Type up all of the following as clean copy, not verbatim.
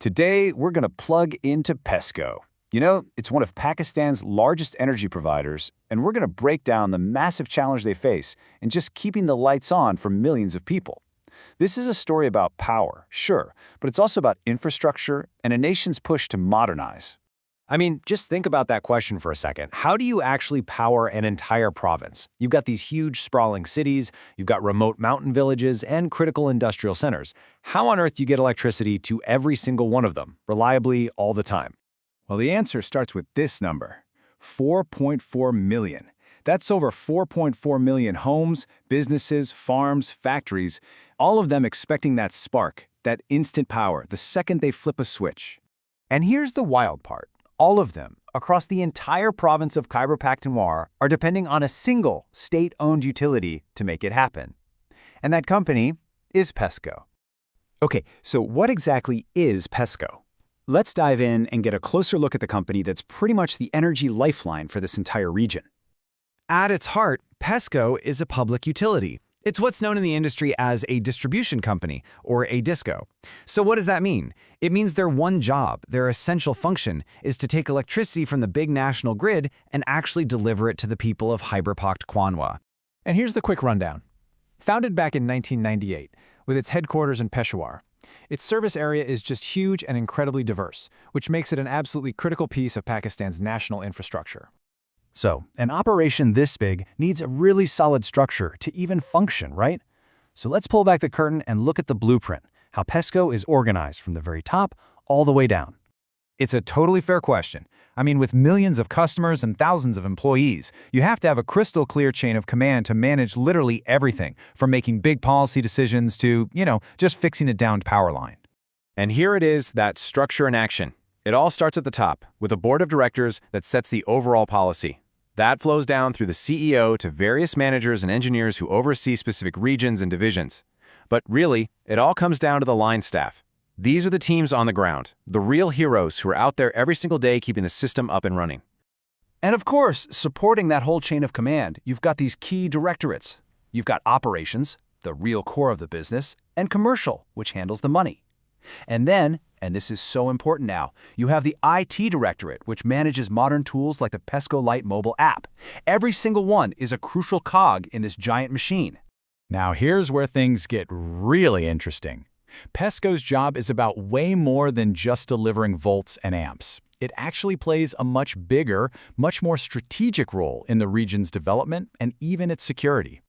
Today, we're going to plug into PESCO. You know, it's one of Pakistan's largest energy providers, and we're going to break down the massive challenge they face in just keeping the lights on for millions of people. This is a story about power, sure, but it's also about infrastructure and a nation's push to modernize. I mean, just think about that question for a second. How do you actually power an entire province? You've got these huge, sprawling cities, you've got remote mountain villages, and critical industrial centers. How on earth do you get electricity to every single one of them, reliably, all the time? Well, the answer starts with this number, 4.4 million. That's over 4.4 million homes, businesses, farms, factories, all of them expecting that spark, that instant power, the second they flip a switch. And here's the wild part. All of them, across the entire province of Khyber Pakhtunkhwa, are depending on a single state-owned utility to make it happen. And that company is PESCO. Okay, so what exactly is PESCO? Let's dive in and get a closer look at the company that's pretty much the energy lifeline for this entire region. At its heart, PESCO is a public utility. It's what's known in the industry as a distribution company, or a DISCO. So what does that mean? It means their one job, their essential function, is to take electricity from the big national grid and actually deliver it to the people of Khyber Pakhtunkhwa. And here's the quick rundown. Founded back in 1998, with its headquarters in Peshawar, its service area is just huge and incredibly diverse, which makes it an absolutely critical piece of Pakistan's national infrastructure. So, an operation this big needs a really solid structure to even function, right? So let's pull back the curtain and look at the blueprint, how PESCO is organized from the very top all the way down. It's a totally fair question. I mean, with millions of customers and thousands of employees, you have to have a crystal clear chain of command to manage literally everything, from making big policy decisions to, just fixing a downed power line. And here it is, that structure in action. It all starts at the top, with a board of directors that sets the overall policy. That flows down through the CEO to various managers and engineers who oversee specific regions and divisions. But really, it all comes down to the line staff. These are the teams on the ground, the real heroes who are out there every single day keeping the system up and running. And of course, supporting that whole chain of command, you've got these key directorates. You've got operations, the real core of the business, and commercial, which handles the money. And then, and this is so important now, you have the IT directorate, which manages modern tools like the PESCO Lite mobile app. Every single one is a crucial cog in this giant machine. Now here's where things get really interesting. PESCO's job is about way more than just delivering volts and amps. It actually plays a much bigger, much more strategic role in the region's development and even its security.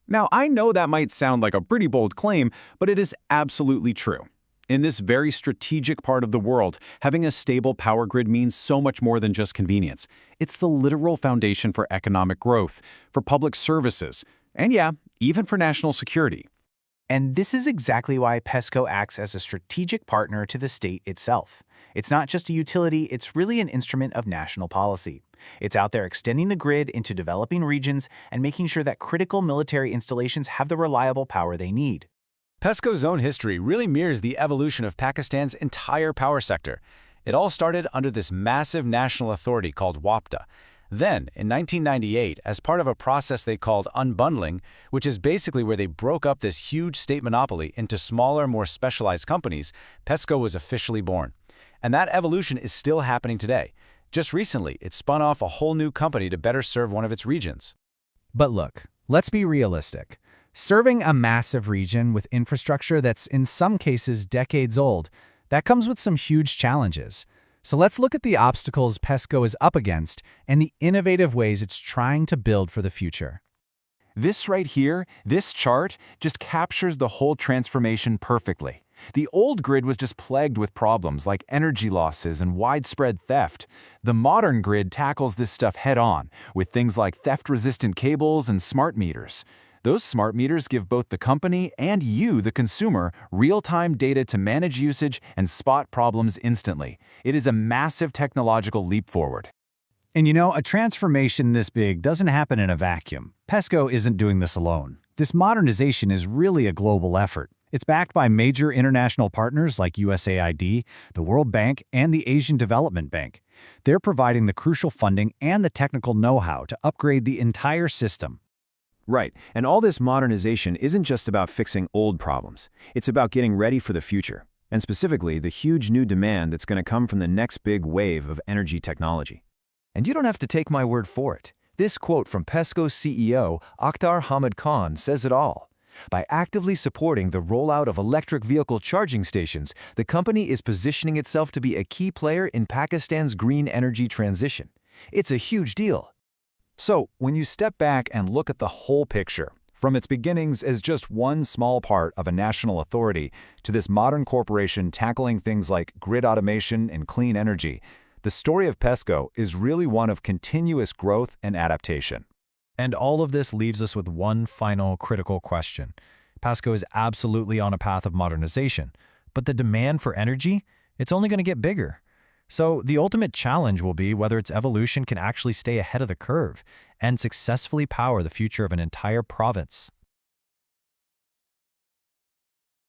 Now, I know that might sound like a pretty bold claim, but it is absolutely true. In this very strategic part of the world, having a stable power grid means so much more than just convenience. It's the literal foundation for economic growth, for public services, and yeah, even for national security. And this is exactly why PESCO acts as a strategic partner to the state itself. It's not just a utility, it's really an instrument of national policy. It's out there extending the grid into developing regions and making sure that critical military installations have the reliable power they need. PESCO's own history really mirrors the evolution of Pakistan's entire power sector. It all started under this massive national authority called WAPDA. Then, in 1998, as part of a process they called unbundling, which is basically where they broke up this huge state monopoly into smaller, more specialized companies, PESCO was officially born. And that evolution is still happening today. Just recently, it spun off a whole new company to better serve one of its regions. But look, let's be realistic. Serving a massive region with infrastructure that's in some cases decades old, that comes with some huge challenges. So let's look at the obstacles PESCO is up against and the innovative ways it's trying to build for the future. This right here, this chart, just captures the whole transformation perfectly. The old grid was just plagued with problems like energy losses and widespread theft. The modern grid tackles this stuff head-on, with things like theft-resistant cables and smart meters. Those smart meters give both the company and you, the consumer, real-time data to manage usage and spot problems instantly. It is a massive technological leap forward. And a transformation this big doesn't happen in a vacuum. PESCO isn't doing this alone. This modernization is really a global effort. It's backed by major international partners like USAID, the World Bank, and the Asian Development Bank. They're providing the crucial funding and the technical know-how to upgrade the entire system. Right, and all this modernization isn't just about fixing old problems. It's about getting ready for the future. and specifically the huge new demand that's going to come from the next big wave of energy technology. And you don't have to take my word for it. This quote from PESCO's CEO, Akhtar Hamid Khan, says it all. By actively supporting the rollout of electric vehicle charging stations, the company is positioning itself to be a key player in Pakistan's green energy transition. It's a huge deal. So, when you step back and look at the whole picture, from its beginnings as just one small part of a national authority to this modern corporation tackling things like grid automation and clean energy, the story of PESCO is really one of continuous growth and adaptation. And all of this leaves us with one final critical question. PESCO is absolutely on a path of modernization, but the demand for energy, it's only going to get bigger. So the ultimate challenge will be whether its evolution can actually stay ahead of the curve and successfully power the future of an entire province.